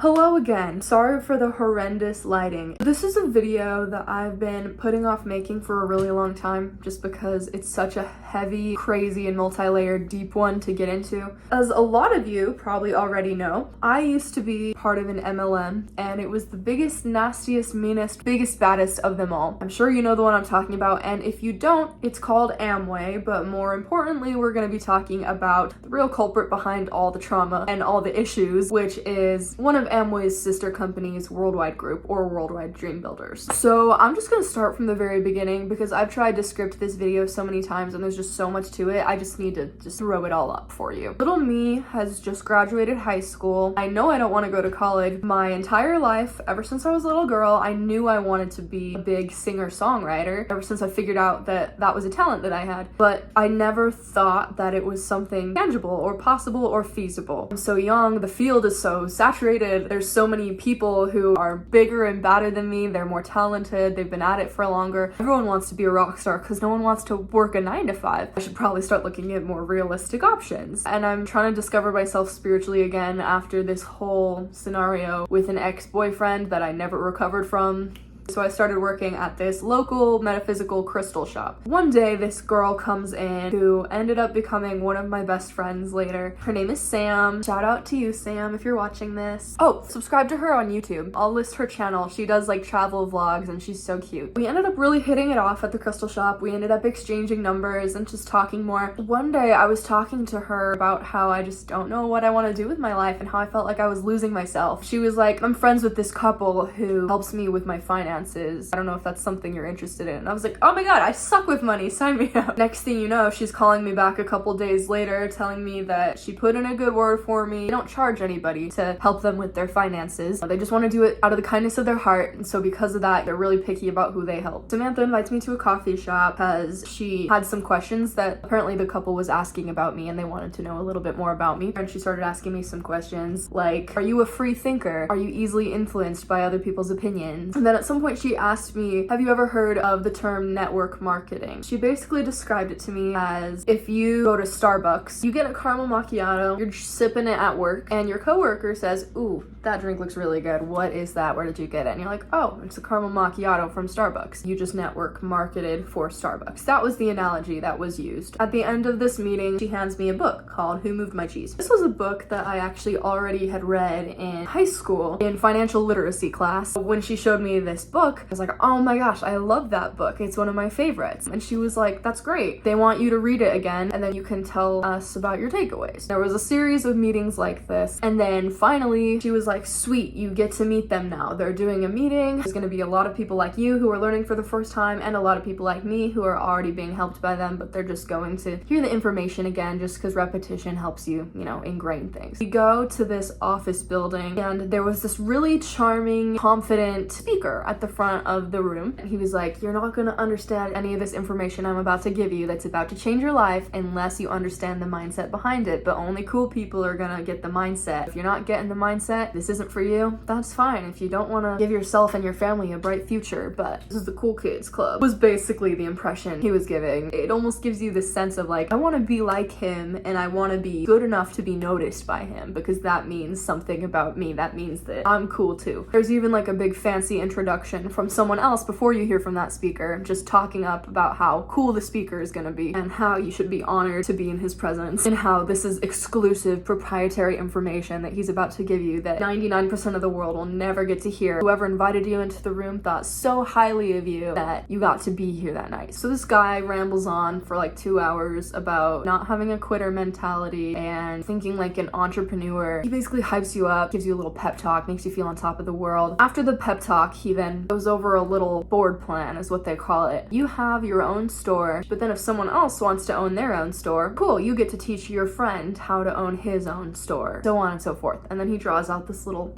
Hello again. Sorry for the horrendous lighting. This is a video that I've been putting off making for a really long time just because it's such a heavy, crazy, and multi-layered deep one to get into. As a lot of you probably already know, I used to be part of an MLM and it was the biggest, nastiest, meanest, biggest, baddest of them all. I'm sure you know the one I'm talking about, and if you don't, it's called Amway, but more importantly, we're going to be talking about the real culprit behind all the trauma and all the issues, which is one of Amway's sister companies, Worldwide Group, or Worldwide Dreambuilders. So I'm just gonna start from the very beginning because I've tried to script this video so many times and there's just so much to it. I just need to throw it all up for you. Little me has just graduated high school. I know I don't want to go to college. My entire life, ever since I was a little girl, I knew I wanted to be a big singer-songwriter, ever since I figured out that that was a talent that I had. But I never thought that it was something tangible or possible or feasible. I'm so young, the field is so saturated. There's so many people who are bigger and badder than me. They're more talented. They've been at it for longer. Everyone wants to be a rock star because no one wants to work a 9-to-5. I should probably start looking at more realistic options. And I'm trying to discover myself spiritually again after this whole scenario with an ex-boyfriend that I never recovered from. So I started working at this local metaphysical crystal shop. One day, this girl comes in who ended up becoming one of my best friends later. Her name is Sam. Shout out to you, Sam, if you're watching this. Oh, subscribe to her on YouTube. I'll list her channel. She does like travel vlogs and she's so cute. We ended up really hitting it off at the crystal shop. We ended up exchanging numbers and just talking more. One day I was talking to her about how I just don't know what I want to do with my life and how I felt like I was losing myself. She was like, I'm friends with this couple who helps me with my finances. I don't know if that's something you're interested in. And I was like, oh my god, I suck with money, sign me up. Next thing you know, she's calling me back a couple days later telling me that she put in a good word for me. They don't charge anybody to help them with their finances. They just want to do it out of the kindness of their heart, and so because of that, they're really picky about who they help. Samantha invites me to a coffee shop because she had some questions that apparently the couple was asking about me and they wanted to know a little bit more about me. And she started asking me some questions like, are you a free thinker? Are you easily influenced by other people's opinions? And then at some point she asked me, have you ever heard of the term network marketing? She basically described it to me as if you go to Starbucks, you get a caramel macchiato, you're sipping it at work, and your coworker says, ooh, that drink looks really good. What is that? Where did you get it? And you're like, oh, it's a caramel macchiato from Starbucks. You just network marketed for Starbucks. That was the analogy that was used. At the end of this meeting, she hands me a book called Who Moved My Cheese? This was a book that I actually already had read in high school in financial literacy class. When she showed me this book, I was like, oh my gosh, I love that book. It's one of my favorites. And she was like, that's great. They want you to read it again and then you can tell us about your takeaways. There was a series of meetings like this. And then finally, she was like, sweet, you get to meet them now. They're doing a meeting. There's gonna be a lot of people like you who are learning for the first time and a lot of people like me who are already being helped by them, but they're just going to hear the information again just because repetition helps you, ingrain things. We go to this office building and there was this really charming, confident speaker at the front of the room. And he was like, you're not gonna understand any of this information I'm about to give you that's about to change your life unless you understand the mindset behind it, but only cool people are gonna get the mindset. If you're not getting the mindset, this isn't for you, that's fine. If you don't want to give yourself and your family a bright future, but this is the cool kids club, was basically the impression he was giving. It almost gives you this sense of like, I want to be like him and I want to be good enough to be noticed by him because that means something about me. That means that I'm cool too. There's even like a big fancy introduction from someone else before you hear from that speaker, just talking up about how cool the speaker is gonna be and how you should be honored to be in his presence and how this is exclusive proprietary information that he's about to give you that 99% of the world will never get to hear. Whoever invited you into the room thought so highly of you that you got to be here that night. So this guy rambles on for like 2 hours about not having a quitter mentality and thinking like an entrepreneur. He basically hypes you up, gives you a little pep talk, makes you feel on top of the world. After the pep talk, he then goes over a little board plan is what they call it. You have your own store, but then if someone else wants to own their own store, cool, you get to teach your friend how to own his own store, so on and so forth. And then he draws out this little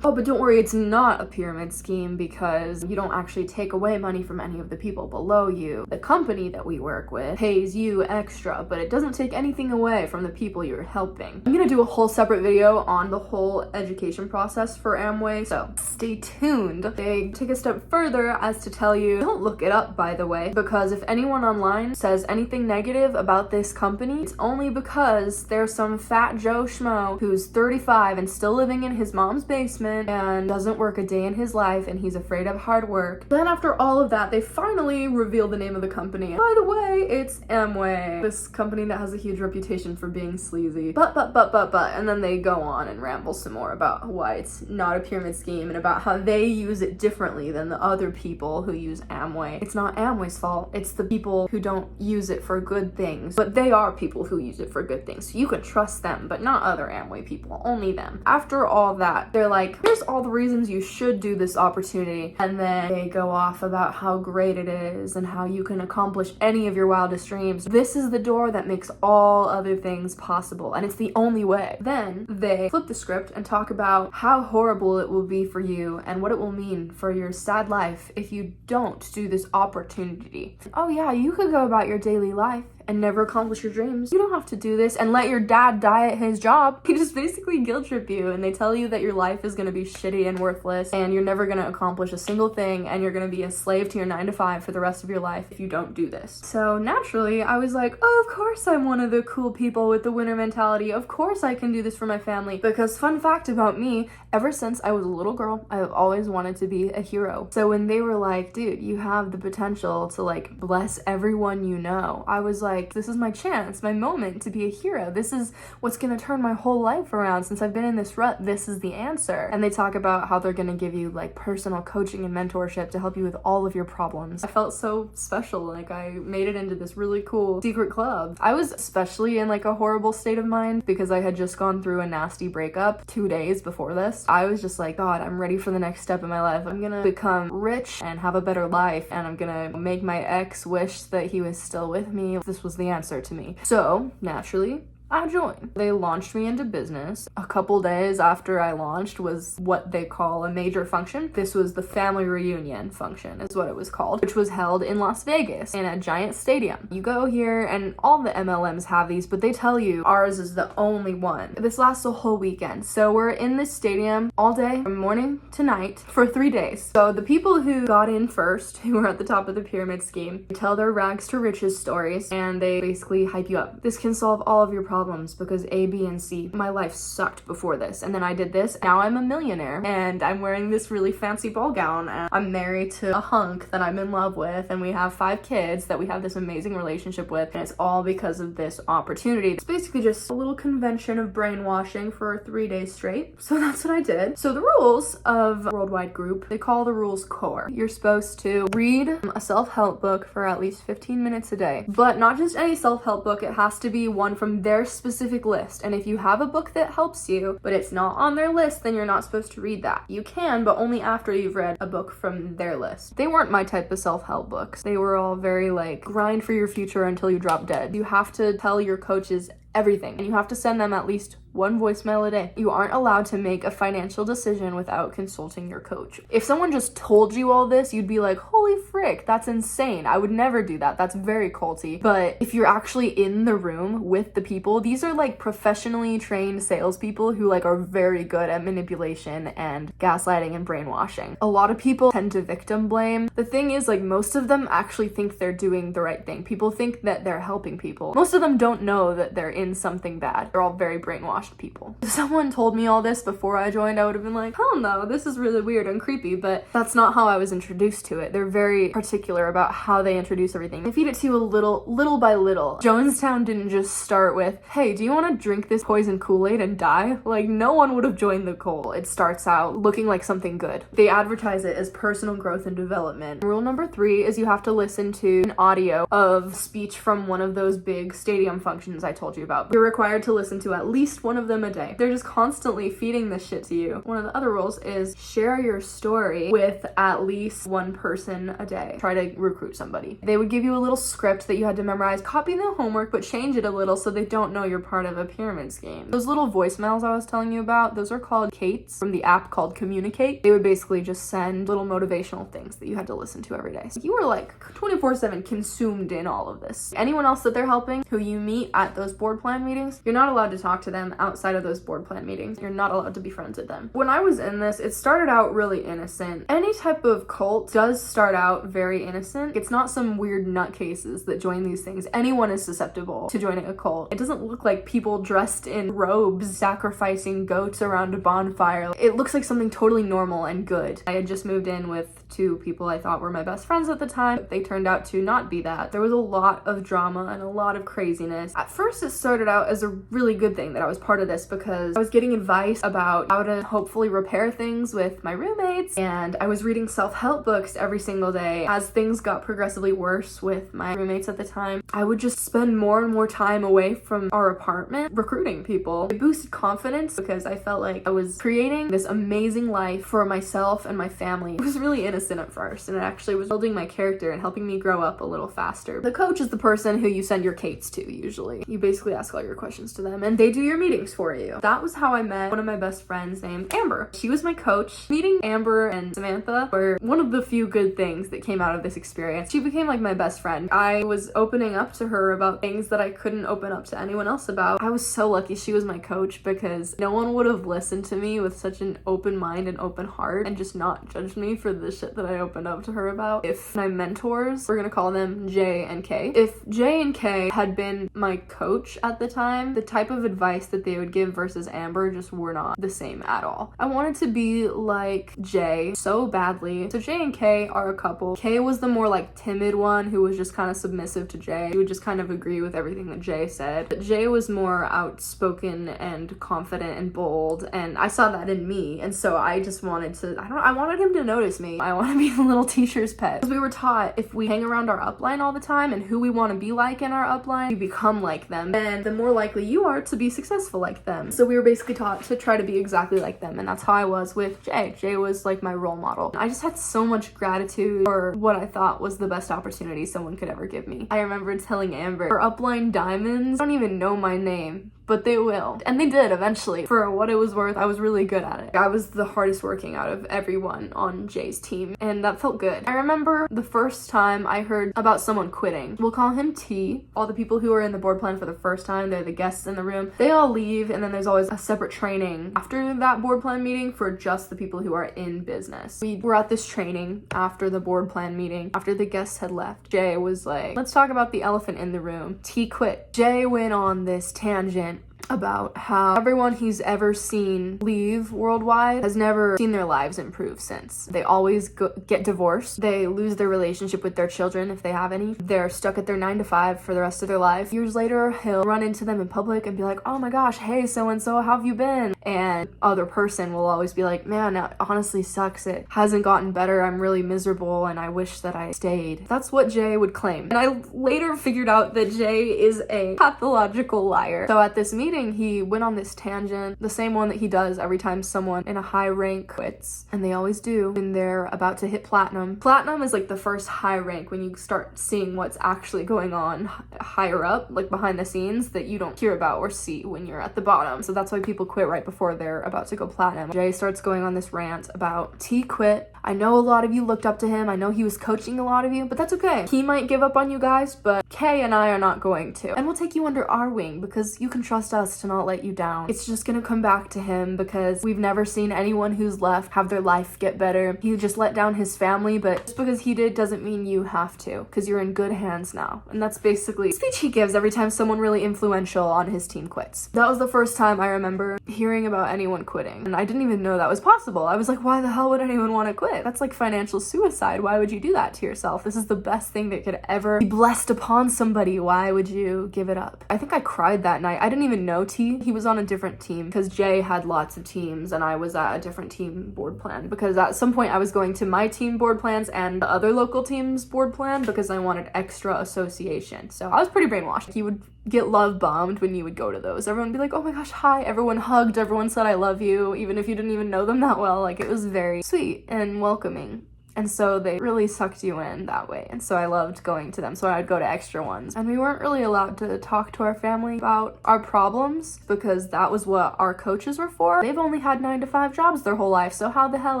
Oh, but don't worry, it's not a pyramid scheme because you don't actually take away money from any of the people below you. The company that we work with pays you extra, but it doesn't take anything away from the people you're helping. I'm gonna do a whole separate video on the whole education process for Amway, so stay tuned. They take a step further as to tell you, don't look it up by the way, because if anyone online says anything negative about this company, it's only because there's some fat Joe Schmo who's 35 and still living in his mom's basement and doesn't work a day in his life and he's afraid of hard work. Then after all of that, they finally reveal the name of the company. By the way, it's Amway, this company that has a huge reputation for being sleazy. But, and then they go on and ramble some more about why it's not a pyramid scheme and about how they use it differently than the other people who use Amway. It's not Amway's fault, it's the people who don't use it for good things. But they are people who use it for good things, so you can trust them, but not other Amway people, only them. After all that, they're like, here's all the reasons you should do this opportunity, and then they go off about how great it is and how you can accomplish any of your wildest dreams. This is the door that makes all other things possible, and it's the only way. Then they flip the script and talk about how horrible it will be for you and what it will mean for your sad life if you don't do this opportunity. Oh yeah, you could go about your daily life and never accomplish your dreams. You don't have to do this and let your dad die at his job. They just basically guilt trip you and they tell you that your life is gonna be shitty and worthless and you're never gonna accomplish a single thing and you're gonna be a slave to your 9 to 5 for the rest of your life if you don't do this. So naturally, I was like, oh, of course I'm one of the cool people with the winner mentality. Of course I can do this for my family. Because fun fact about me, ever since I was a little girl, I've always wanted to be a hero. So when they were like, dude, you have the potential to like bless everyone you know, I was like, this is my chance, my moment to be a hero. This is what's gonna turn my whole life around. Since I've been in this rut, this is the answer. And they talk about how they're gonna give you like personal coaching and mentorship to help you with all of your problems. I felt so special, like I made it into this really cool secret club. I was especially in like a horrible state of mind because I had just gone through a nasty breakup 2 days before this. I was just like, God, I'm ready for the next step in my life. I'm gonna become rich and have a better life, and I'm gonna make my ex wish that he was still with me. This was the answer to me. So naturally, I joined. They launched me into business. A couple days after I launched was what they call a major function. This was the family reunion function is what it was called, which was held in Las Vegas in a giant stadium. You go here and all the MLMs have these, but they tell you ours is the only one. This lasts a whole weekend. So we're in this stadium all day from morning to night for 3 days. So the people who got in first, who were at the top of the pyramid scheme, tell their rags to riches stories and they basically hype you up. This can solve all of your problems because A, B, and C. My life sucked before this, and then I did this. Now I'm a millionaire, and I'm wearing this really fancy ball gown, and I'm married to a hunk that I'm in love with, and we have 5 kids that we have this amazing relationship with, and it's all because of this opportunity. It's basically just a little convention of brainwashing for 3 days straight. So that's what I did. So the rules of Worldwide Group, they call the rules core. You're supposed to read a self-help book for at least 15 minutes a day, but not just any self-help book. It has to be one from their specific list. And if you have a book that helps you, but it's not on their list, then you're not supposed to read that. You can, but only after you've read a book from their list. They weren't my type of self-help books. They were all very like, grind for your future until you drop dead. You have to tell your coaches everything, and you have to send them at least 1 voicemail a day. You aren't allowed to make a financial decision without consulting your coach. If someone just told you all this, you'd be like, holy frick, that's insane. I would never do that. That's very culty. But if you're actually in the room with the people, these are like professionally trained salespeople who like are very good at manipulation and gaslighting and brainwashing. A lot of people tend to victim blame. The thing is, like, most of them actually think they're doing the right thing. People think that they're helping people. Most of them don't know that they're in something bad. They're all very brainwashed people. If someone told me all this before I joined, I would have been like, hell no, this is really weird and creepy, but that's not how I was introduced to it. They're very particular about how they introduce everything. They feed it to you a little by little. Jonestown didn't just start with, hey, do you want to drink this poison Kool-Aid and die? Like, no one would have joined the cult. It starts out looking like something good. They advertise it as personal growth and development. Rule number 3 is you have to listen to an audio of speech from one of those big stadium functions I told you about. about. You're required to listen to at least one of them a day. They're just constantly feeding this shit to you. One of the other rules is share your story with at least one person a day. Try to recruit somebody. They would give you a little script that you had to memorize, copy the homework, but change it a little so they don't know you're part of a pyramid scheme. Those little voicemails I was telling you about, those are called Kates from the app called Communicate. They would basically just send little motivational things that you had to listen to every day. So you were like 24/7 consumed in all of this. Anyone else that they're helping who you meet at those board plan meetings, you're not allowed to talk to them outside of those board plan meetings. You're not allowed to be friends with them. When I was in this, it started out really innocent. Any type of cult does start out very innocent. It's not some weird nutcases that join these things. Anyone is susceptible to joining a cult. It doesn't look like people dressed in robes sacrificing goats around a bonfire. It looks like something totally normal and good. I had just moved in with two people I thought were my best friends at the time, but they turned out to not be that. There was a lot of drama and a lot of craziness. At first, it started out as a really good thing that I was part of this because I was getting advice about how to hopefully repair things with my roommates, and I was reading self-help books every single day. As things got progressively worse with my roommates at the time, I would just spend more and more time away from our apartment recruiting people. It boosted confidence because I felt like I was creating this amazing life for myself and my family. It was really innocent at first, and it actually was building my character and helping me grow up a little faster. The coach is the person who you send your Kates to, usually. You basically ask all your questions to them, and they do your meetings for you. That was how I met one of my best friends named Amber. She was my coach. Meeting Amber and Samantha were one of the few good things that came out of this experience. She became like my best friend. I was opening up to her about things that I couldn't open up to anyone else about. I was so lucky she was my coach because no one would have listened to me with such an open mind and open heart and just not judged me for the shit that I opened up to her about. If my mentors, we're gonna call them J and K, if J and K had been my coach at the time, the type of advice that they would give versus Amber just were not the same at all. I wanted to be like J so badly. So J and K are a couple. K was the more like timid one who was just kind of submissive to J. He would just kind of agree with everything that J said. But J was more outspoken and confident and bold, and I saw that in me, and so I just wanted to, I wanted him to notice me. I want to be the little teacher's pet. Because we were taught if we hang around our upline all the time and who we want to be like in our upline, you become like them, and the more likely you are to be successful like them. So we were basically taught to try to be exactly like them, and that's how I was with Jay. Jay was like my role model. I just had so much gratitude for what I thought was the best opportunity someone could ever give me. I remember telling Amber, our upline diamonds don't even know my name, but they will. And they did eventually. For what it was worth, I was really good at it. I was the hardest working out of everyone on Jay's team, and that felt good. I remember the first time I heard about someone quitting. We'll call him T. All the people who are in the board plan for the first time, they're the guests in the room. They all leave, and then there's always a separate training after that board plan meeting for just the people who are in business. We were at this training after the board plan meeting. After the guests had left, Jay was like, let's talk about the elephant in the room. T quit. Jay went on this tangent about how everyone he's ever seen leave Worldwide has never seen their lives improve since. They always get divorced. They lose their relationship with their children if they have any. They're stuck at their 9-to-5 for the rest of their life. Years later, he'll run into them in public and be like, oh my gosh, hey, so-and-so, how have you been? And other person will always be like, man, that honestly sucks. It hasn't gotten better. I'm really miserable and I wish that I stayed. That's what Jay would claim. And I later figured out that Jay is a pathological liar. So at this meeting, he went on this tangent, the same one that he does every time someone in a high rank quits, and they always do when they're about to hit platinum. Platinum is like the first high rank when you start seeing what's actually going on higher up, like behind the scenes, that you don't hear about or see when you're at the bottom. So that's why people quit right before they're about to go platinum. Jay starts going on this rant about T quit. I know a lot of you looked up to him. I know he was coaching a lot of you, but that's okay. He might give up on you guys, but Kay and I are not going to. And we'll take you under our wing because you can trust us to not let you down. It's just gonna come back to him because we've never seen anyone who's left have their life get better. He just let down his family, but just because he did doesn't mean you have to, because you're in good hands now. And that's basically the speech he gives every time someone really influential on his team quits. That was the first time I remember hearing about anyone quitting, and I didn't even know that was possible. I was like, why the hell would anyone want to quit? That's like financial suicide. Why would you do that to yourself? This is the best thing that could ever be blessed upon somebody. Why would you give it up? I think I cried that night. I didn't even know no T. He was on a different team because Jay had lots of teams and I was at a different team board plan, because at some point I was going to my team board plans and the other local team's board plan because I wanted extra association. So I was pretty brainwashed. He would get love bombed when you would go to those. Everyone would be like, oh my gosh, hi. Everyone hugged, everyone said I love you, even if you didn't even know them that well. Like, it was very sweet and welcoming. And so they really sucked you in that way. And so I loved going to them. So I'd go to extra ones. And we weren't really allowed to talk to our family about our problems because that was what our coaches were for. They've only had 9-to-5 jobs their whole life. So how the hell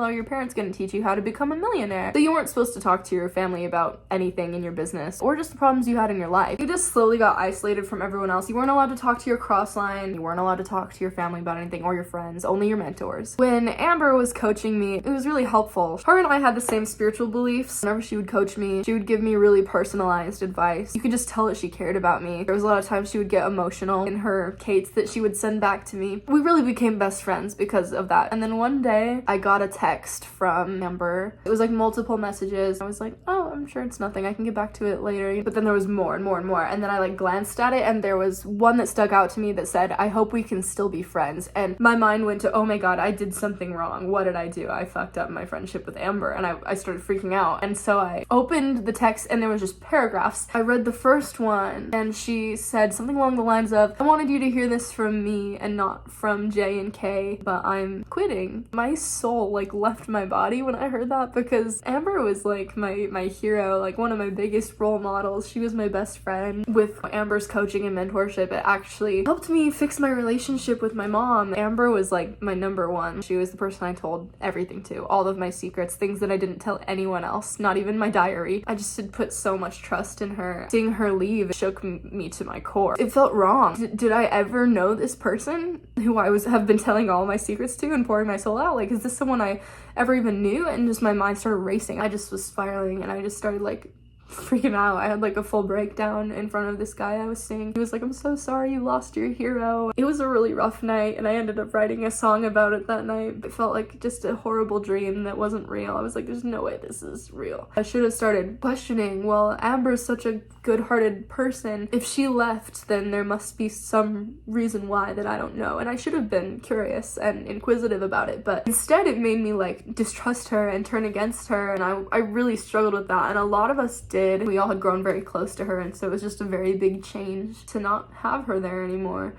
are your parents going to teach you how to become a millionaire? So you weren't supposed to talk to your family about anything in your business or just the problems you had in your life. You just slowly got isolated from everyone else. You weren't allowed to talk to your cross line. You weren't allowed to talk to your family about anything or your friends, only your mentors. When Amber was coaching me, it was really helpful. Her and I had the same spiritual beliefs. Whenever she would coach me, she would give me really personalized advice. You could just tell that she cared about me. There was a lot of times she would get emotional in her Kates that she would send back to me. We really became best friends because of that. And then one day I got a text from Amber. It was like multiple messages. I was like, oh, I'm sure it's nothing. I can get back to it later. But then there was more and more and more. And then I like glanced at it and there was one that stuck out to me that said, I hope we can still be friends. And my mind went to, oh my God, I did something wrong. What did I do? I fucked up my friendship with Amber. And I started freaking out. And so I opened the text and there was just paragraphs. I read the first one and she said something along the lines of, I wanted you to hear this from me and not from J and K, but I'm quitting. My soul like left my body when I heard that, because Amber was like my hero, like one of my biggest role models. She was my best friend. With Amber's coaching and mentorship, it actually helped me fix my relationship with my mom. Amber was like my number one. She was the person I told everything to, all of my secrets, things that I didn't tell anyone else, not even my diary. I just had put so much trust in her. Seeing her leave shook me to my core. It felt wrong. Did I ever know this person who I have been telling all my secrets to and pouring my soul out? Like, is this someone I ever even knew? And just my mind started racing. I just was spiraling and I just started like freaking out. I had like a full breakdown in front of this guy I was seeing. He was like, I'm so sorry you lost your hero. It was a really rough night and I ended up writing a song about it that night. It felt like just a horrible dream that wasn't real. I was like, there's no way this is real. I should have started questioning, well, Amber's such a good-hearted person. If she left, then there must be some reason why that I don't know. And I should have been curious and inquisitive about it, but instead it made me like distrust her and turn against her, and I really struggled with that, and a lot of us did. We all had grown very close to her, and so it was just a very big change to not have her there anymore.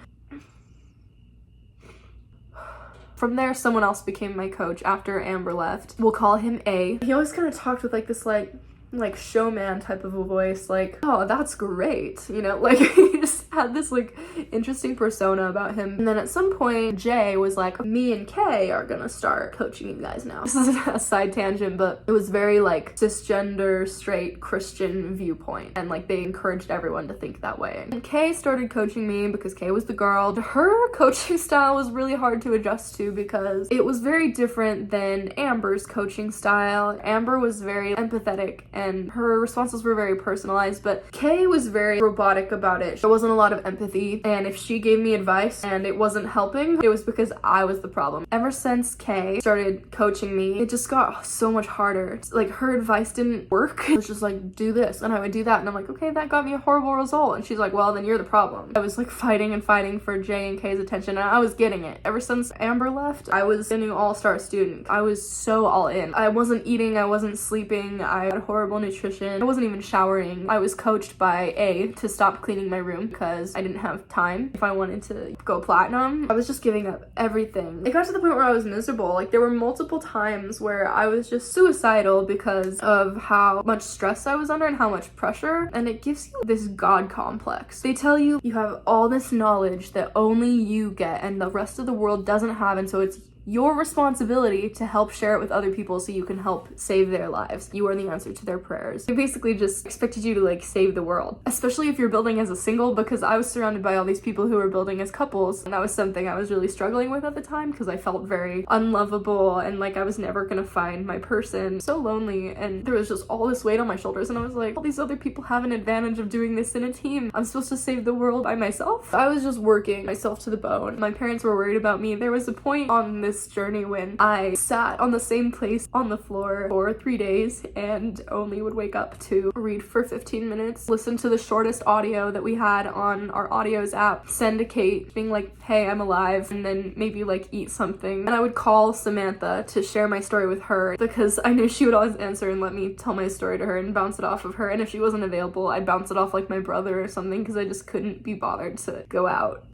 From there, someone else became my coach after Amber left. We'll call him A. He always kind of talked with like this like showman type of a voice, like, oh, that's great, you know, like he just had this like interesting persona about him. And then at some point Jay was like, me and Kay are gonna start coaching you guys now. This is a side tangent, but it was very like cisgender straight Christian viewpoint, and like they encouraged everyone to think that way. And Kay started coaching me because Kay was the girl. Her coaching style was really hard to adjust to because it was very different than Amber's coaching style. Amber was very empathetic and her responses were very personalized, but Kay was very robotic about it. There wasn't a lot of empathy, and if she gave me advice and it wasn't helping, it was because I was the problem. Ever since Kay started coaching me, it just got so much harder. Like, her advice didn't work. It was just like, do this, and I would do that, and I'm like, okay, that got me a horrible result. And she's like, well, then you're the problem. I was like fighting and fighting for J and K's attention, and I was getting it. Ever since Amber left, I was a new all-star student. I was so all in. I wasn't eating, I wasn't sleeping, I had horrible nutrition. I wasn't even showering. I was coached by A to stop cleaning my room because I didn't have time if I wanted to go platinum. I was just giving up everything. It got to the point where I was miserable. Like, there were multiple times where I was just suicidal because of how much stress I was under and how much pressure, and it gives you this God complex. They tell you you have all this knowledge that only you get and the rest of the world doesn't have, and so it's your responsibility to help share it with other people so you can help save their lives. You are the answer to their prayers. They basically just expected you to like save the world, especially if you're building as a single, because I was surrounded by all these people who were building as couples, and that was something I was really struggling with at the time because I felt very unlovable and like I was never gonna find my person. So lonely, and there was just all this weight on my shoulders, and I was like, all these other people have an advantage of doing this in a team. I'm supposed to save the world by myself. I was just working myself to the bone. My parents were worried about me. There was a point on this this journey when I sat on the same place on the floor for 3 days and only would wake up to read for 15 minutes, listen to the shortest audio that we had on our audios app, send to Kate being like, hey, I'm alive, and then maybe like eat something. And I would call Samantha to share my story with her because I knew she would always answer and let me tell my story to her and bounce it off of her. And if she wasn't available, I'd bounce it off like my brother or something because I just couldn't be bothered to go out.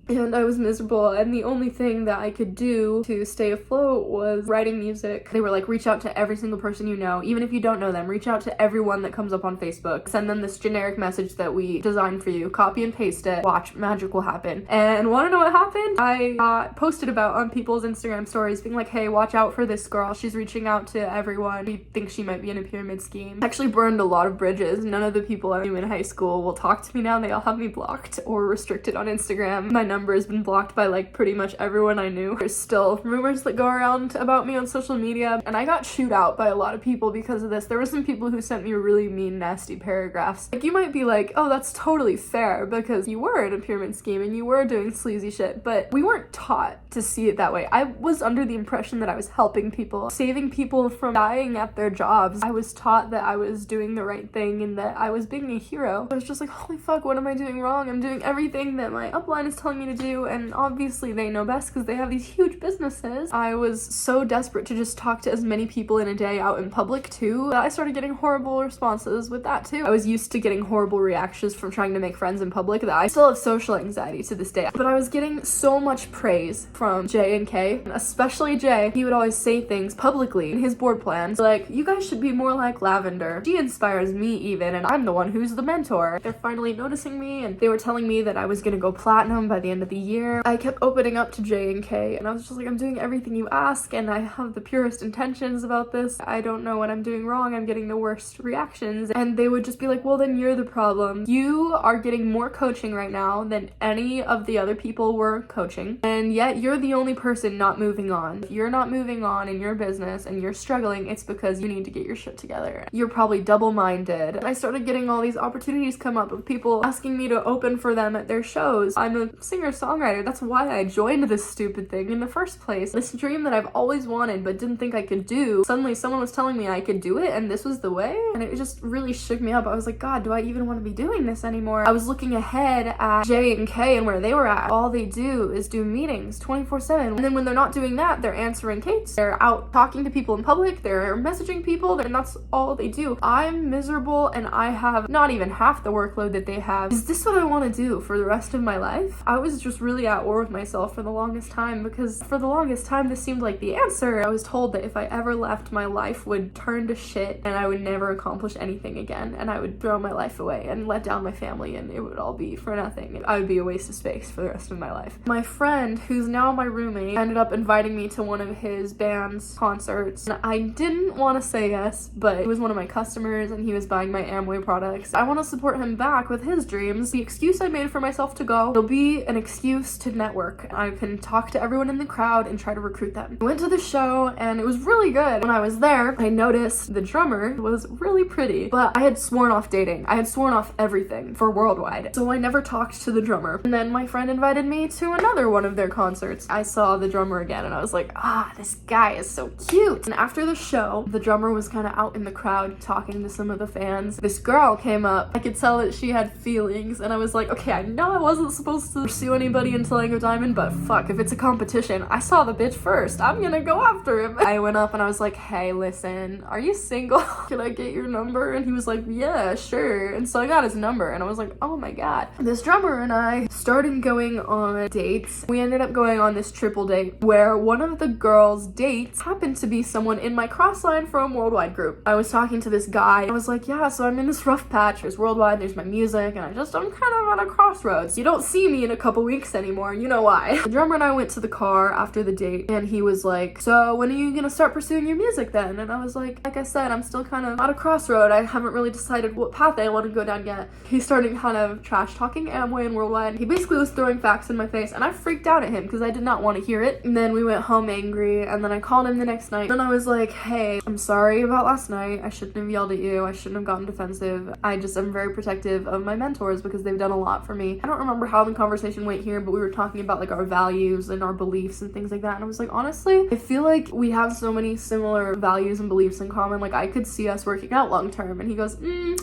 And I was miserable, and the only thing that I could do to stay afloat was writing music. They were like, reach out to every single person you know, even if you don't know them, reach out to everyone that comes up on Facebook, send them this generic message that we designed for you, copy and paste it, watch, magic will happen. And want to know what happened? I got posted about on people's Instagram stories being like, hey, watch out for this girl, she's reaching out to everyone, we think she might be in a pyramid scheme. I actually burned a lot of bridges. None of the people I knew in high school will talk to me now. They all have me blocked or restricted on Instagram. My number has been blocked by like pretty much everyone I knew. There's still rumors that go around about me on social media, and I got chewed out by a lot of people because of this. There were some people who sent me really mean, nasty paragraphs. Like, you might be like, oh, that's totally fair because you were in a pyramid scheme and you were doing sleazy shit, but we weren't taught to see it that way. I was under the impression that I was helping people, saving people from dying at their jobs. I was taught that I was doing the right thing and that I was being a hero. I was just like, holy fuck, what am I doing wrong? I'm doing everything that my upline is telling me to do, and obviously they know best because they have these huge businesses. I was so desperate to just talk to as many people in a day out in public too that I started getting horrible responses with that too. I was used to getting horrible reactions from trying to make friends in public that I still have social anxiety to this day. But I was getting so much praise from Jay and Kay, especially Jay. He would always say things publicly in his board plans like, you guys should be more like Lavender. She inspires me even, and I'm the one who's the mentor. They're finally noticing me, and they were telling me that I was gonna go platinum by the end of the year. I kept opening up to J and K, and I was just like, I'm doing everything you ask, and I have the purest intentions about this. I don't know what I'm doing wrong. I'm getting the worst reactions. And they would just be like, well, then you're the problem. You are getting more coaching right now than any of the other people were coaching, and yet you're the only person not moving on. If you're not moving on in your business and you're struggling, it's because you need to get your shit together. You're probably double-minded. And I started getting all these opportunities come up of people asking me to open for them at their shows. I'm a singer-songwriter. That's why I joined this stupid thing in the first place. This dream that I've always wanted but didn't think I could do. Suddenly someone was telling me I could do it and this was the way, and it just really shook me up. I was like, God, do I even want to be doing this anymore? I was looking ahead at J and K and where they were at. All they do is do meetings 24/7, and then when they're not doing that, they're answering Kate's. They're out talking to people in public, they're messaging people, and that's all they do. I'm miserable and I have not even half the workload that they have. Is this what I want to do for the rest of my life? I was just really at war with myself for the longest time, because for the longest time this seemed like the answer. I was told that if I ever left, my life would turn to shit and I would never accomplish anything again, and I would throw my life away and let down my family, and it would all be for nothing. I would be a waste of space for the rest of my life. My friend, who's now my roommate, ended up inviting me to one of his band's concerts, and I didn't want to say yes, but he was one of my customers and he was buying my Amway products. I want to support him back with his dreams. The excuse I made for myself to go, it'll be an excuse to network. I can talk to everyone in the crowd and try to recruit them. I went to the show and it was really good. When I was there, I noticed the drummer was really pretty, but I had sworn off dating. I had sworn off everything for Worldwide, so I never talked to the drummer. And then my friend invited me to another one of their concerts. I saw the drummer again and I was like, this guy is so cute. And after the show, the drummer was kind of out in the crowd talking to some of the fans. This girl came up. I could tell that she had feelings, and I was like, okay, I know I wasn't supposed to pursue anybody until I go diamond, but fuck, if it's a competition, I saw the bitch first. I'm gonna go after him. I went up and I was like, hey, listen, are you single? Can I get your number? And he was like, yeah, sure. And so I got his number and I was like, oh my God. This drummer and I started going on dates. We ended up going on this triple date where one of the girls' dates happened to be someone in my cross line from Worldwide group. I was talking to this guy. I was like, yeah, so I'm in this rough patch. There's Worldwide, there's my music, and I'm kind of at a crossroads. You don't see me in a couple weeks anymore. You know why. The drummer and I went to the car after the date and he was like, so when are you gonna start pursuing your music then? And I was like I said, I'm still kind of at a crossroad. I haven't really decided what path I want to go down yet. He started kind of trash talking Amway and Worldwide. He basically was throwing facts in my face and I freaked out at him because I did not want to hear it. And then we went home angry, and then I called him the next night and I was like, hey, I'm sorry about last night. I shouldn't have yelled at you. I shouldn't have gotten defensive. I just am very protective of my mentors because they've done a lot for me. I don't remember how the conversation went. went here, but we were talking about like our values and our beliefs and things like that. And I was like, honestly, I feel like we have so many similar values and beliefs in common. Like I could see us working out long term. And he goes,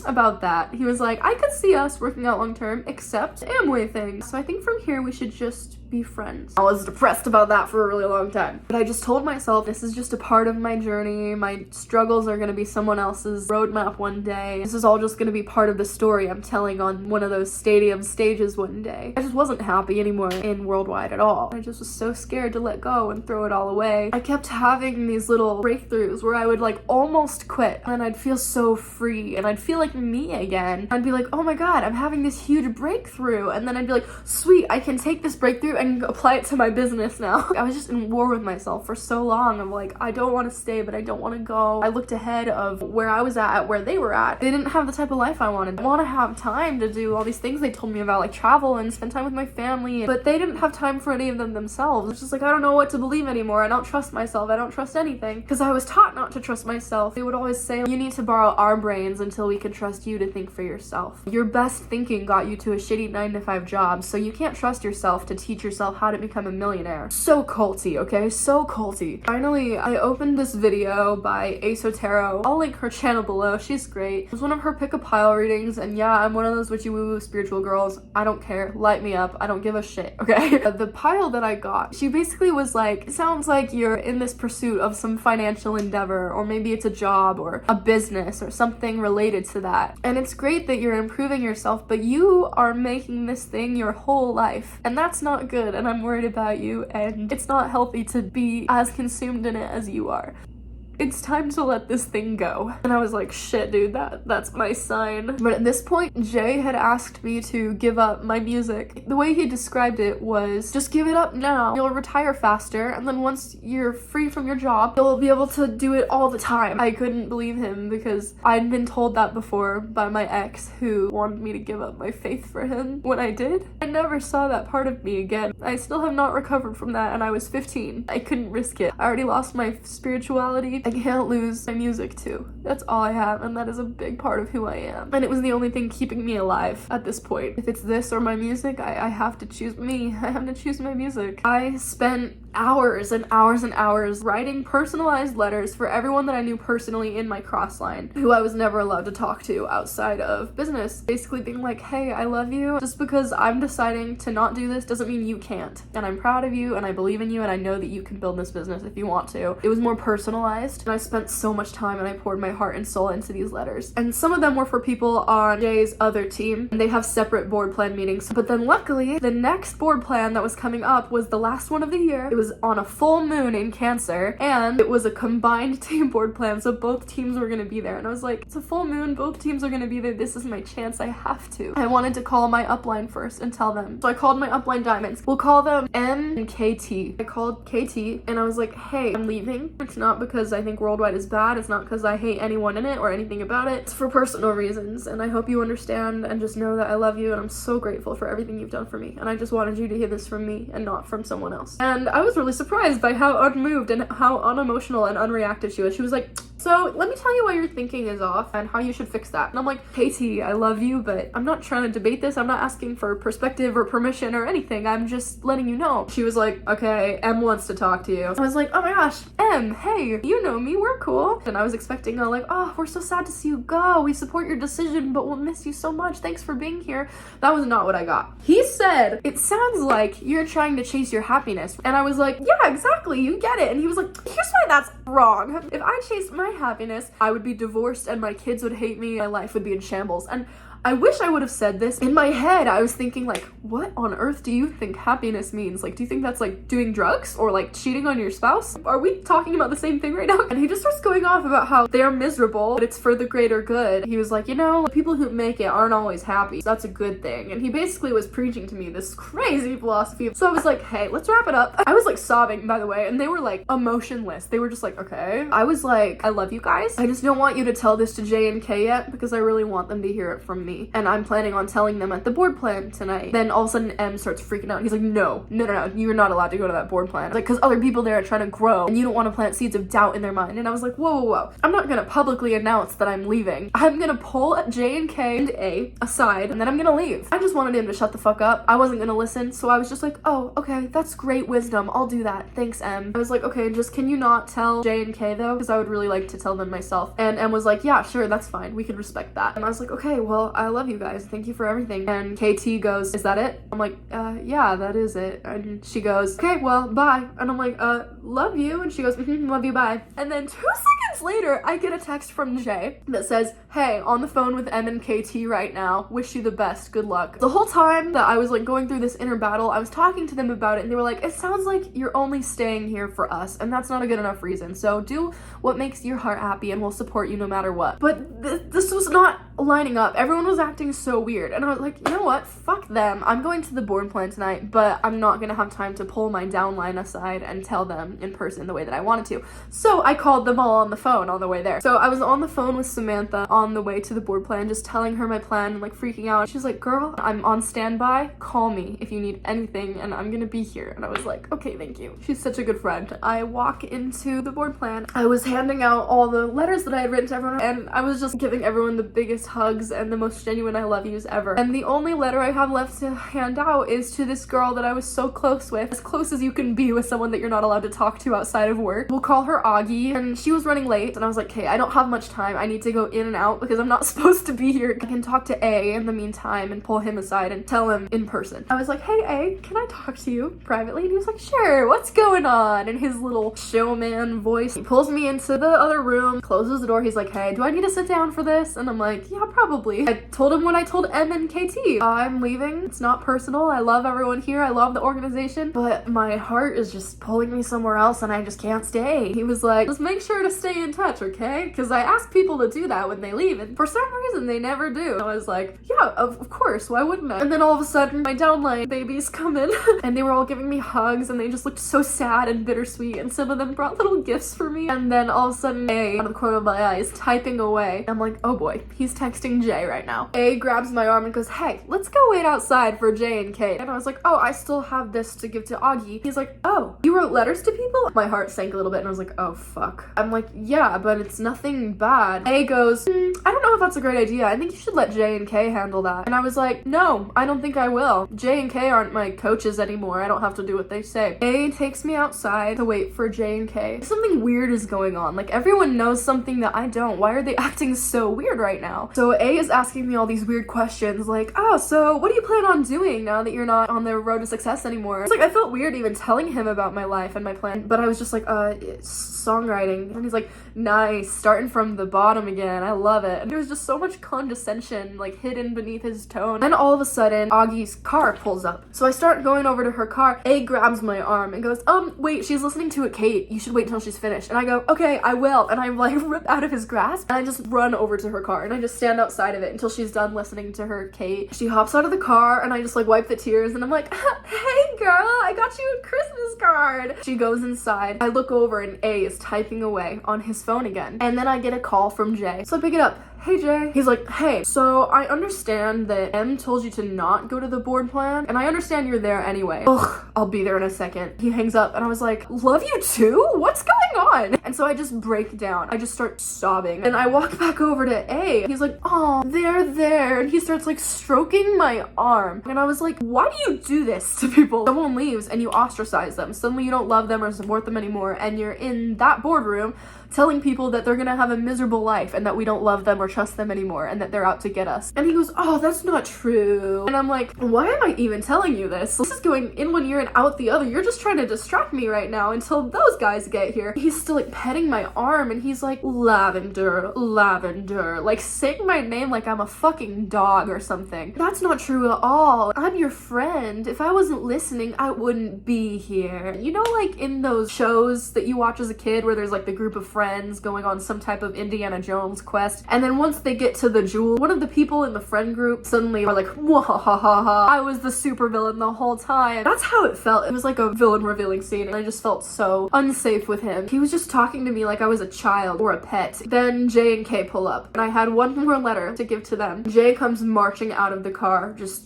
about that. He was like, I could see us working out long term, except Amway thing. So I think from here we should just be friends. I was depressed about that for a really long time. But I just told myself this is just a part of my journey. My struggles are gonna be someone else's roadmap one day. This is all just gonna be part of the story I'm telling on one of those stadium stages one day. I just wasn't happy anymore in Worldwide at all. I just was so scared to let go and throw it all away. I kept having these little breakthroughs where I would like almost quit and I'd feel so free and I'd feel like me again. I'd be like, oh my god, I'm having this huge breakthrough, and then I'd be like, sweet, I can take this breakthrough and apply it to my business now. I was just in war with myself for so long. I'm like, I don't want to stay, but I don't want to go. I looked ahead of where I was at where they were at. They didn't have the type of life I wanted. I want to have time to do all these things they told me about, like travel and spend time with my family, but they didn't have time for any of them themselves. It's just like, I don't know what to believe anymore. I don't trust myself. I don't trust anything because I was taught not to trust myself. They would always say, you need to borrow our brains until we can trust you to think for yourself. Your best thinking got you to a shitty 9-to-5 job, so you can't trust yourself to teach yourself how to become a millionaire. So culty, okay? So culty. Finally, I opened this video by Asotero. I'll link her channel below. She's great. It was one of her pick a pile readings, and yeah, I'm one of those witchy woo woo spiritual girls. I don't care. Light me up. I don't give a shit, okay? The pile that I got, she basically was like, it sounds like you're in this pursuit of some financial endeavor, or maybe it's a job or a business or something related to that. And it's great that you're improving yourself, but you are making this thing your whole life. And that's not good, and I'm worried about you, and it's not healthy to be as consumed in it as you are. It's time to let this thing go. And I was like, shit, dude, that's my sign. But at this point, Jay had asked me to give up my music. The way he described it was, just give it up now. You'll retire faster, and then once you're free from your job, you'll be able to do it all the time. I couldn't believe him because I'd been told that before by my ex who wanted me to give up my faith for him. When I did, I never saw that part of me again. I still have not recovered from that, and I was 15. I couldn't risk it. I already lost my spirituality. I can't lose my music too. That's all I have, and that is a big part of who I am. And it was the only thing keeping me alive at this point. If it's this or my music, I have to choose me. I have to choose my music. I spent hours and hours and hours writing personalized letters for everyone that I knew personally in my cross line, who I was never allowed to talk to outside of business. Basically being like, hey, I love you. Just because I'm deciding to not do this doesn't mean you can't. And I'm proud of you, and I believe in you, and I know that you can build this business if you want to. It was more personalized, and I spent so much time and I poured my heart and soul into these letters. And some of them were for people on Jay's other team, and they have separate board plan meetings. But then luckily, the next board plan that was coming up was the last one of the year. It was on a full moon in Cancer, and it was a combined team board plan, so both teams were gonna be there. And I was like, it's a full moon, both teams are gonna be there, this is my chance, I have to. I wanted to call my upline first and tell them. So I called my upline diamonds. We'll call them M and KT. I called KT and I was like, hey, I'm leaving. It's not because I think Worldwide is bad, it's not because I hate anyone in it or anything about it. It's for personal reasons, and I hope you understand and just know that I love you and I'm so grateful for everything you've done for me. And I just wanted you to hear this from me and not from someone else. And I was really surprised by how unmoved and how unemotional and unreactive she was. She was like, so let me tell you why your thinking is off and how you should fix that. And I'm like, KT, I love you, but I'm not trying to debate this. I'm not asking for perspective or permission or anything. I'm just letting you know. She was like, okay, M wants to talk to you. I was like, oh my gosh, M, hey, you know me, we're cool. And I was expecting like, oh, we're so sad to see you go. We support your decision, but we'll miss you so much. Thanks for being here. That was not what I got. He said, it sounds like you're trying to chase your happiness. And I was like, yeah, exactly, you get it. And he was like, here's why that's wrong. If I chased my happiness, I would be divorced and my kids would hate me, my life would be in shambles. And I wish I would have said this. In my head, I was thinking like, what on earth do you think happiness means? Like, do you think that's like doing drugs or like cheating on your spouse? Are we talking about the same thing right now? And he just starts going off about how they're miserable, but it's for the greater good. He was like, you know, the people who make it aren't always happy. So that's a good thing. And he basically was preaching to me this crazy philosophy. So I was like, hey, let's wrap it up. I was like sobbing, by the way, and they were like emotionless. They were just like, okay. I was like, I love you guys. I just don't want you to tell this to J and K yet because I really want them to hear it from me. me, and I'm planning on telling them at the board plan tonight. Then all of a sudden M starts freaking out. He's like, no, you're not allowed to go to that board plan. Like, because other people there are trying to grow, and you don't want to plant seeds of doubt in their mind. And I was like, whoa. I'm not gonna publicly announce that I'm leaving. I'm gonna pull J and K and A aside, and then I'm gonna leave. I just wanted him to shut the fuck up. I wasn't gonna listen, so I was just like, oh, okay, that's great wisdom. I'll do that. Thanks, M. I was like, okay, just can you not tell J and K though? Because I would really like to tell them myself. And M was like, yeah, sure, that's fine. We can respect that. And I was like, okay, well, I love you guys. Thank you for everything. And KT goes, is that it? I'm like, yeah, that is it. And she goes, okay, well, bye. And I'm like, love you. And she goes, love you, bye. And then 2 seconds later, I get a text from Jay that says, hey, on the phone with M and KT right now. Wish you the best. Good luck. The whole time that I was like going through this inner battle, I was talking to them about it, and they were like, it sounds like you're only staying here for us, and that's not a good enough reason. So do what makes your heart happy, and we'll support you no matter what. But this was not lining up. Everyone was acting so weird, and I was like, you know what? Fuck them. I'm going to the board plan tonight, but I'm not gonna have time to pull my downline aside and tell them in person the way that I wanted to. So I called them all on the phone on the way there. So I was on the phone with Samantha on the way to the board plan, just telling her my plan and like freaking out. She's like, girl, I'm on standby. Call me if you need anything, and I'm gonna be here. And I was like, okay, thank you. She's such a good friend. I walk into the board plan. I was handing out all the letters that I had written to everyone, and I was just giving everyone the biggest hugs and the most genuine I love yous ever. And the only letter I have left to hand out is to this girl that I was so close with, as close as you can be with someone that you're not allowed to talk to outside of work. We'll call her Augie, and she was running late, and I was like, okay, I don't have much time. I need to go in and out because I'm not supposed to be here. I can talk to A in the meantime and pull him aside and tell him in person. I was like, hey A, can I talk to you privately? And he was like, sure, what's going on? And his little showman voice, he pulls me into the other room, closes the door. He's like, hey, do I need to sit down for this? And I'm like, yeah, probably. I told him what I told M and KT. I'm leaving. It's not personal. I love everyone here. I love the organization, but my heart is just pulling me somewhere else and I just can't stay. He was like, just make sure to stay in touch, okay? Because I ask people to do that when they leave, and for some reason they never do. I was like, yeah, of course, why wouldn't I? And then all of a sudden my downline babies come in and they were all giving me hugs and they just looked so sad and bittersweet, and some of them brought little gifts for me. And then all of a sudden A, out of the corner of my eye, is typing away. I'm like, oh boy, he's texting Jay right now. A grabs my arm and goes, hey, let's go wait outside for Jay and Kate. And I was like, oh, I still have this to give to Augie. He's like, oh, you wrote letters to people? My heart sank a little bit and I was like, oh fuck. I'm like, yeah, but it's nothing bad. A goes, I don't know if that's a great idea. I think you should let J and K handle that. And I was like, no, I don't think I will. J and K aren't my coaches anymore. I don't have to do what they say. A takes me outside to wait for J and K. Something weird is going on. Like, everyone knows something that I don't. Why are they acting so weird right now? So A is asking me all these weird questions like, oh, so what do you plan on doing now that you're not on the road to success anymore? It's like, I felt weird even telling him about my life and my plan, but I was just like, it's songwriting. And he's like, nice, starting from the bottom again. I love it. And there was just so much condescension like hidden beneath his tone. Then all of a sudden Augie's car pulls up. So I start going over to her car. A grabs my arm and goes, wait, she's listening to it, Kate. You should wait until she's finished. And I go, okay, I will. And I'm like rip out of his grasp and I just run over to her car and I just stand outside of it until she's done listening to her, Kate. She hops out of the car and I just like wipe the tears and I'm like, hey girl, I got you a Christmas card. She goes inside. I look over and A is typing away on his phone again. And then I get a call from Jay. So I pick it up. Hey Jay. He's like, hey, so I understand that M told you to not go to the board plan, and I understand you're there anyway. Ugh, I'll be there in a second. He hangs up and I was like, love you too? What's going on? And so I just break down. I just start sobbing and I walk back over to A. He's like, oh, they're there. And he starts like stroking my arm. And I was like, why do you do this to people? Someone leaves and you ostracize them. Suddenly you don't love them or support them anymore, and you're in that boardroom telling people that they're gonna have a miserable life and that we don't love them or trust them anymore and that they're out to get us. And he goes, oh, that's not true. And I'm like, why am I even telling you this? This is going in one ear and out the other. You're just trying to distract me right now until those guys get here. He's still like petting my arm and he's like, lavender, lavender, like saying my name like I'm a fucking dog or something. That's not true at all. I'm your friend. If I wasn't listening, I wouldn't be here. You know, like in in those shows that you watch as a kid where there's like the group of friends going on some type of Indiana Jones quest, and then once they get to the jewel, one of the people in the friend group suddenly are like, "Wahahaha, I was the supervillain the whole time." That's how it felt. It was like a villain revealing scene, and I just felt so unsafe with him. He was just talking to me like I was a child or a pet. Then Jay and Kay pull up, and I had one more letter to give to them. Jay comes marching out of the car, just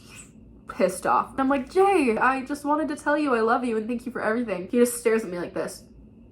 pissed off. And I'm like, "Jay, I just wanted to tell you I love you and thank you for everything." He just stares at me like this,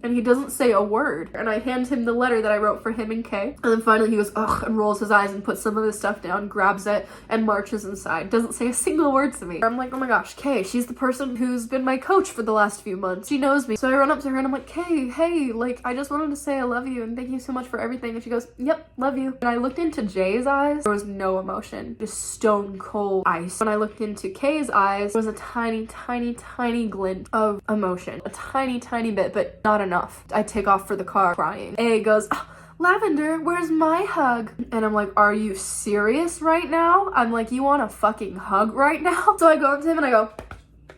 and he doesn't say a word. And I hand him the letter that I wrote for him and Kay. And then finally he goes, ugh, and rolls his eyes and puts some of his stuff down, grabs it, and marches inside. Doesn't say a single word to me. I'm like, oh my gosh, Kay, she's the person who's been my coach for the last few months. She knows me. So I run up to her and I'm like, "Kay, hey, like, I just wanted to say I love you and thank you so much for everything." And she goes, "Yep, love you." And I looked into Jay's eyes. There was no emotion. Just stone cold ice. When I looked into Kay's eyes, there was a tiny, tiny, tiny glint of emotion. A tiny, tiny bit, but not enough. I take off for the car crying. A goes, "Oh, Lavender, where's my hug?" And I'm like, "Are you serious right now?" I'm like, "You want a fucking hug right now?" So I go up to him and I go,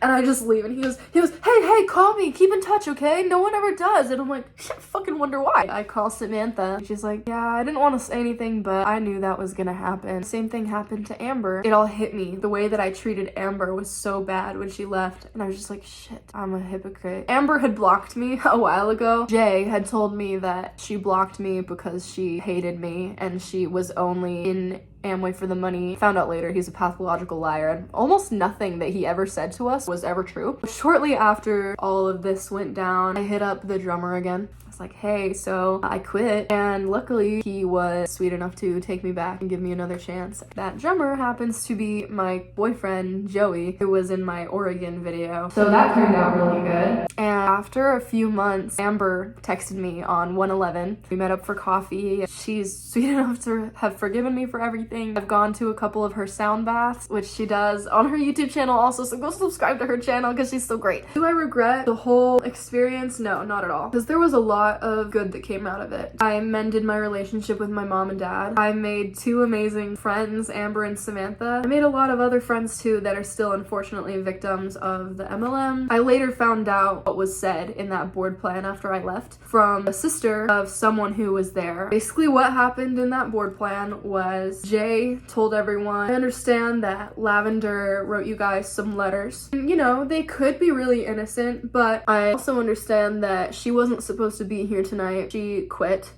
and I just leave, and he goes, hey, call me, keep in touch, okay? No one ever does. And I'm like, I fucking wonder why. I call Samantha. She's like, "Yeah, I didn't want to say anything, but I knew that was gonna happen." Same thing happened to Amber. It all hit me. The way that I treated Amber was so bad when she left, and I was just like, shit, I'm a hypocrite. Amber had blocked me a while ago. Jay had told me that she blocked me because she hated me, and she was only in Amway for the money. Found out later he's a pathological liar, and almost nothing that he ever said to us was ever true. Shortly after all of this went down, I hit up the drummer again. I was like, "Hey, so I quit," and luckily he was sweet enough to take me back and give me another chance. That drummer happens to be my boyfriend Joey, who was in my Oregon video, so that turned out really good. And after a few months, Amber texted me on 111. We met up for coffee. She's sweet enough to have forgiven me for everything. I've gone to a couple of her sound baths, which she does on her YouTube channel also, so go subscribe to her channel because she's so great. Do I regret the whole experience? No, not at all, because there was a lot of good that came out of it. I mended my relationship with my mom and dad. I made two amazing friends, Amber and Samantha. I made a lot of other friends too that are still unfortunately victims of the MLM. I later found out what was said in that board plan after I left from a sister of someone who was there. Basically what happened in that board plan was Jay told everyone, "I understand that Lavender wrote you guys some letters. You know, they could be really innocent, but I also understand that she wasn't supposed to be here tonight. She quit.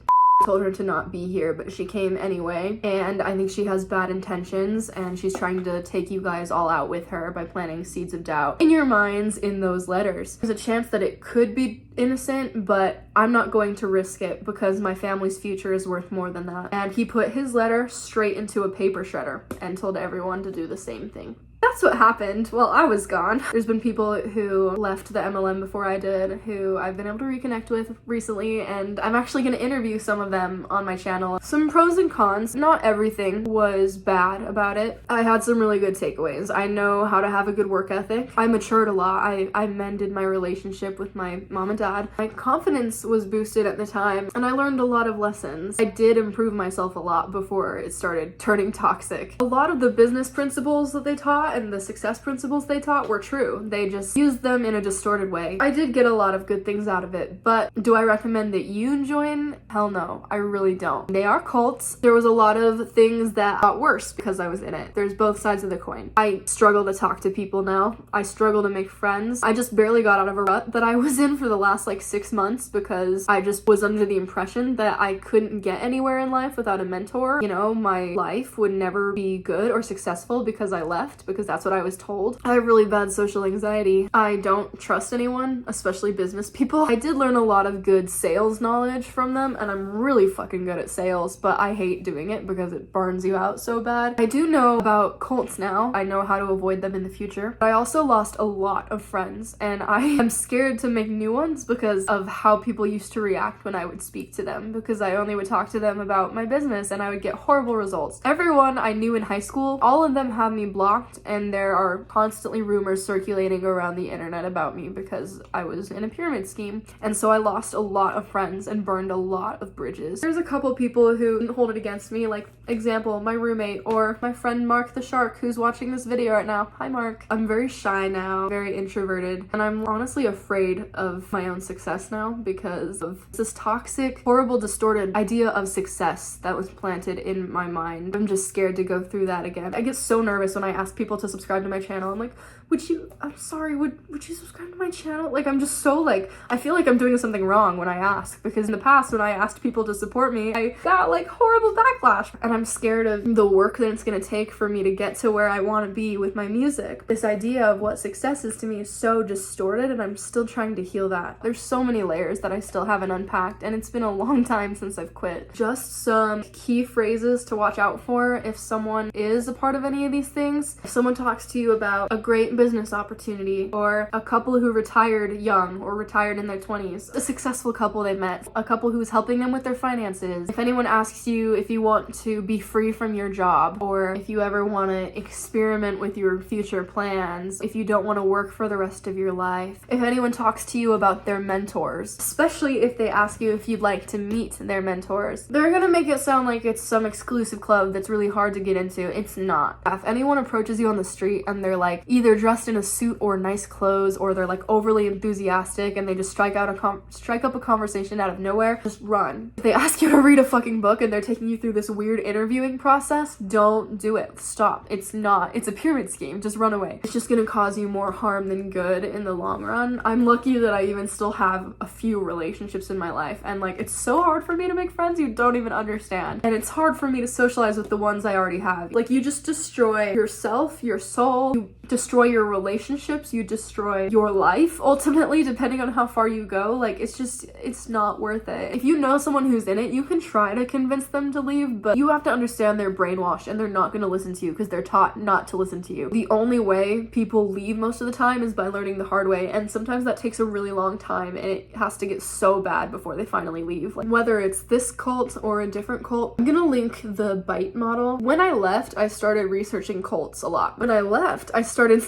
Told her to not be here, but she came anyway, and I think she has bad intentions, and she's trying to take you guys all out with her by planting seeds of doubt in your minds in those letters. There's a chance that it could be innocent, but I'm not going to risk it because my family's future is worth more than that." And he put his letter straight into a paper shredder and told everyone to do the same thing. That's what happened while I was gone. There's been people who left the MLM before I did, who I've been able to reconnect with recently, and I'm actually going to interview some of them on my channel. Some pros and cons. Not everything was bad about it. I had some really good takeaways. I know how to have a good work ethic. I matured a lot. I mended my relationship with my mom and dad. My confidence was boosted at the time, and I learned a lot of lessons. I did improve myself a lot before it started turning toxic. A lot of the business principles that they taught and the success principles they taught were true. They just used them in a distorted way. I did get a lot of good things out of it, but do I recommend that you join? Hell no, I really don't. They are cults. There was a lot of things that got worse because I was in it. There's both sides of the coin. I struggle to talk to people now. I struggle to make friends. I just barely got out of a rut that I was in for the last like 6 months because I just was under the impression that I couldn't get anywhere in life without a mentor. You know, my life would never be good or successful because I left, because that's what I was told. I have really bad social anxiety. I don't trust anyone, especially business people. I did learn a lot of good sales knowledge from them, and I'm really fucking good at sales, but I hate doing it because it burns you out so bad. I do know about cults now. I know how to avoid them in the future. But I also lost a lot of friends, and I am scared to make new ones because of how people used to react when I would speak to them, because I only would talk to them about my business and I would get horrible results. Everyone I knew in high school, all of them have me blocked, and there are constantly rumors circulating around the internet about me because I was in a pyramid scheme. And so I lost a lot of friends and burned a lot of bridges. There's a couple people who didn't hold it against me, like Example, my roommate or my friend Mark the Shark who's watching this video right now. Hi Mark. I'm very shy now, very introverted, and I'm honestly afraid of my own success now because of this toxic, horrible, distorted idea of success that was planted in my mind. I'm just scared to go through that again. I get so nervous when I ask people to subscribe to my channel. I'm like, would you subscribe to my channel? Like, I'm just so like, I feel like I'm doing something wrong when I ask, because in the past when I asked people to support me, I got like horrible backlash, and I'm scared of the work that it's gonna take for me to get to where I want to be with my music. This idea of what success is to me is so distorted, and I'm still trying to heal that. There's so many layers that I still haven't unpacked, and it's been a long time since I've quit. Just some key phrases to watch out for if someone is a part of any of these things. If someone talks to you about a great business opportunity, or a couple who retired young or retired in their 20s, a successful couple they met, a couple who's helping them with their finances, if anyone asks you if you want to be free from your job, or if you ever want to experiment with your future plans, if you don't want to work for the rest of your life, if anyone talks to you about their mentors, especially if they ask you if you'd like to meet their mentors, they're gonna make it sound like it's some exclusive club that's really hard to get into. It's not. If anyone approaches you on the street and they're like either dressed in a suit or nice clothes, or they're like overly enthusiastic and they just strike up a conversation out of nowhere, just run. If they ask you to read a fucking book and they're taking you through this weird interviewing process, don't do it. Stop. It's a pyramid scheme. Just run away. It's just gonna cause you more harm than good in the long run. I'm lucky that I even still have a few relationships in my life, and like, it's so hard for me to make friends you don't even understand, and it's hard for me to socialize with the ones I already have. Like, you just destroy yourself, your soul, you destroy your relationships, you destroy your life ultimately, depending on how far you go. Like, it's not worth it. If you know someone who's in it, you can try to convince them to leave, but you have to understand they're brainwashed and they're not going to listen to you because they're taught not to listen to you. The only way people leave most of the time is by learning the hard way, and sometimes that takes a really long time, and it has to get so bad before they finally leave. Like, whether it's this cult or a different cult, I'm gonna link the bite model. When I left, I started researching cults a lot. When I left, I started,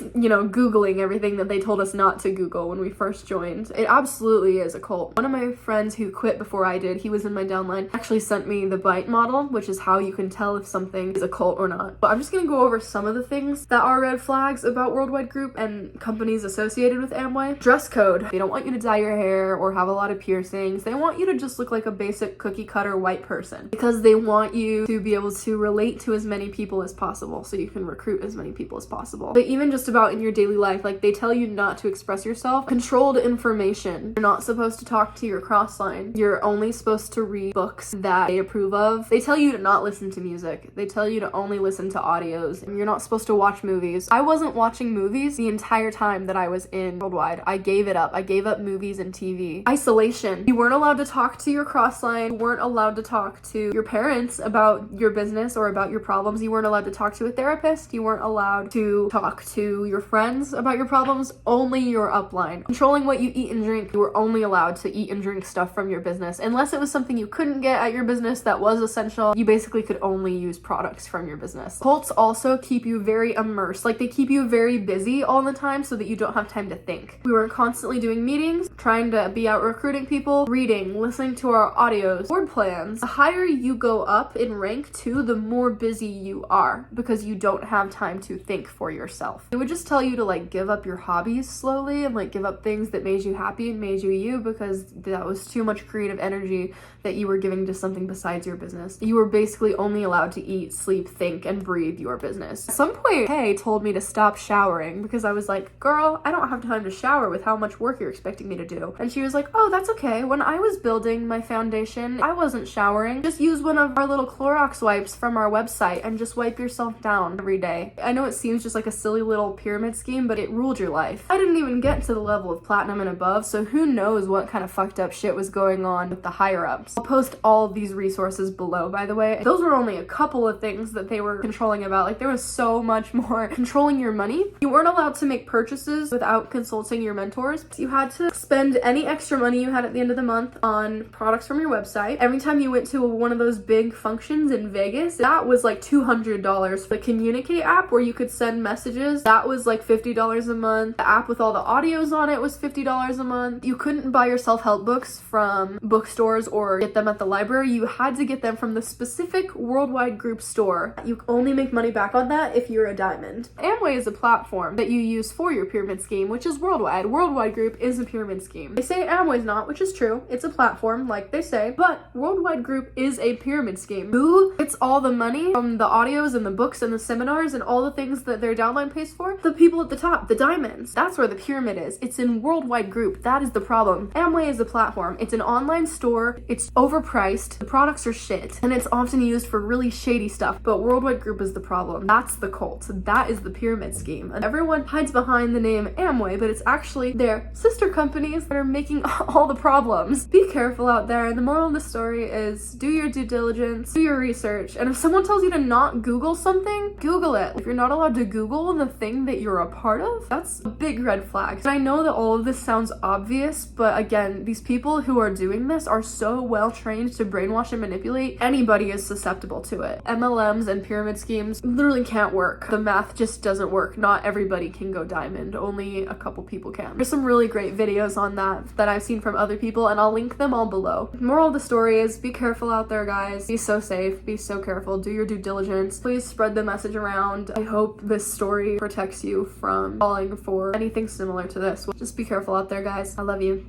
Googling everything that they told us not to Google when we first joined. It absolutely is a cult. One of my friends who quit before I did, he was in my downline, actually sent me the bite model, which is how you can tell if something is a cult or not. But I'm just gonna go over some of the things that are red flags about Worldwide Group and companies associated with Amway. Dress code. They don't want you to dye your hair or have a lot of piercings. They want you to just look like a basic cookie cutter white person, because they want you to be able to relate to as many people as possible so you can recruit as many people as possible. But even just about in your daily life, like, they tell you not to express yourself. Controlled information. You're not supposed to talk to your crossline. You're only supposed to read books that they approve of. They tell you to not listen to music. They tell you to only listen to audios. And you're not supposed to watch movies. I wasn't watching movies the entire time that I was in Worldwide. I gave it up. I gave up movies and TV. Isolation. You weren't allowed to talk to your crossline. You weren't allowed to talk to your parents about your business or about your problems. You weren't allowed to talk to a therapist. You weren't allowed to talk to your friends about your problems. Only your upline. Controlling what you eat and drink. You were only allowed to eat and drink stuff from your business. Unless it was something you couldn't get at your business that was essential, you basically could only use products from your business. Cults also keep you very immersed. Like, they keep you very busy all the time so that you don't have time to think. We were constantly doing meetings, trying to be out recruiting people, reading, listening to our audios, board plans. The higher you go up in rank too, the more busy you are, because you don't have time to think for yourself. They would just tell you to like give up your hobbies slowly and like give up things that made you happy and made you you, because that was too much creative energy that you were giving to something besides your business. You were basically only allowed to eat, sleep, think, and breathe your business. At some point, Kay told me to stop showering because I was like, girl, I don't have time to shower with how much work you're expecting me to do. And she was like, oh, that's okay. When I was building my foundation, I wasn't showering. Just use one of our little Clorox wipes from our website and just wipe yourself down every day. I know it seems just like a silly little pyramid scheme, but it ruled your life. I didn't even get to the level of platinum and above, so who knows what kind of fucked up shit was going on with the higher ups. I'll post all of these resources below, by the way. Those were only a couple of things that they were controlling about. Like, there was so much more. Controlling your money. You weren't allowed to make purchases without consulting your mentors. You had to spend any extra money you had at the end of the month on products from your website. Every time you went to one of those big functions in Vegas, that was like $200. The Communicate app, where you could send messages videos, that was like $50 a month. The app with all the audios on it was $50 a month. You couldn't buy your self-help books from bookstores or get them at the library. You had to get them from the specific Worldwide Group store. You only make money back on that if you're a diamond. Amway is a platform that you use for your pyramid scheme, which is Worldwide. Worldwide Group is a pyramid scheme. They say Amway's not, which is true. It's a platform, like they say, but Worldwide Group is a pyramid scheme. Who gets all the money from the audios and the books and the seminars and all the things that their downline pays for? The people at the top, the diamonds. That's where the pyramid is. It's in Worldwide Group. That is the problem. Amway is a platform. It's an online store. It's overpriced. The products are shit. And it's often used for really shady stuff. But Worldwide Group is the problem. That's the cult. That is the pyramid scheme. And everyone hides behind the name Amway, but it's actually their sister companies that are making all the problems. Be careful out there. And the moral of the story is do your due diligence, do your research. And if someone tells you to not Google something, Google it. If you're not allowed to Google the thing that you're a part of, that's a big red flag. And I know that all of this sounds obvious, but again, these people who are doing this are so well trained to brainwash and manipulate. Anybody is susceptible to it. MLMs and pyramid schemes literally can't work. The math just doesn't work. Not everybody can go diamond. Only a couple people can. There's some really great videos on that I've seen from other people, and I'll link them all below. Moral of the story is be careful out there, guys. Be so safe. Be so careful. Do your due diligence. Please spread the message around. I hope this story protects you from falling for anything similar to this. Just be careful out there, guys. I love you.